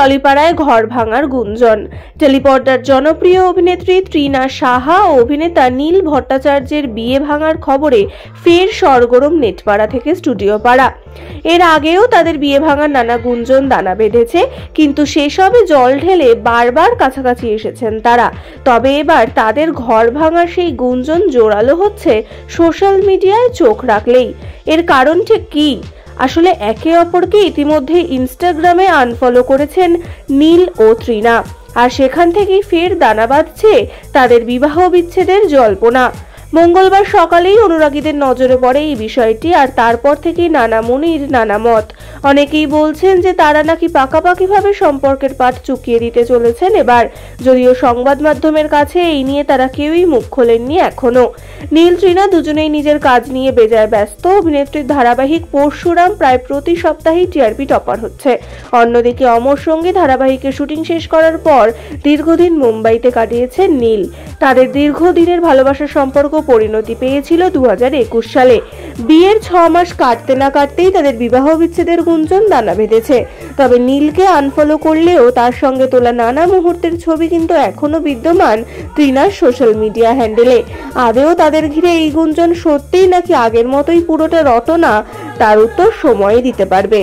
টলিপাড়ায় ঘর ভাঙার গুঞ্জন। টেলিপর্দার জনপ্রিয় অভিনেত্রী তৃণা সাহা ও অভিনেতা নীল ভট্টাচার্যের বিয়ে ভাঙার খবরে ফের সরগরম নেটপাড়া থেকে স্টুডিও পাড়া। এর আগেও তাদের বিয়ে ভাঙার নানা গুঞ্জন দানা বেঁধেছে, কিন্তু সেসবে জল ঢেলে বারবার কাছাকাছি এসেছেন তারা। তবে এবার তাদের ঘর ভাঙার সেই গুঞ্জন জোরালো হচ্ছে সোশ্যাল মিডিয়ায় চোখ রাখলেই। এর কারণ ঠিক কি? আসলে একে অপরকে ইতিমধ্যে ইনস্টাগ্রামে আনফলো করেছেন নীল ও তৃণা, আর সেখান থেকেই ফের দানা বাঁধছে তাদের বিবাহ বিচ্ছেদের জল্পনা। মঙ্গলবার সকালেই অনুরাগীদের নজরে পড়ে এই বিষয়টি, আর তারপর থেকেই নানা মনির নানা মত। অনেকেই বলছেন যে তারা নাকি পাকাপাকিভাবে সম্পর্কের পাট চুকিয়ে দিতে চলেছেন এবার, যদিও সংবাদ মাধ্যমের কাছে এই নিয়ে তারা কেউই মুখ খোলেননি এখনো। নীল তৃণা দুজনেই নিজের কাজ নিয়ে বেজায় ব্যস্ত। অভিনেত্রীর ধারাবাহিক পরশুরাম প্রায় প্রতি সপ্তাহেই টিআরপি টপার হচ্ছে। অন্যদিকে অমর সঙ্গী ধারাবাহিকের শুটিং শেষ করার পর দীর্ঘদিন মুম্বাইতে কাটিয়েছেন নীল। তাদের দীর্ঘদিনের ভালোবাসার সম্পর্ক পরিণতি পেয়েছিল 2021 সালে। বিয়ের 6 মাস কাটতে না কাটতেই তাদের বিবাহ বিচ্ছেদের গুঞ্জন দানা বেঁধেছে। তবে নীলকে আনফলো করলেও তার সঙ্গে তোলা নানা মুহূর্তের ছবি কিন্তু এখনো বিদ্যমান তৃণার সোশ্যাল মিডিয়া হ্যান্ডেলে। আদেও তাদের ঘিরে এই গুঞ্জন সত্যিই নাকি আগের মতোই পুরোটা রটনা, তার উত্তর সময়ই দিতে পারবে।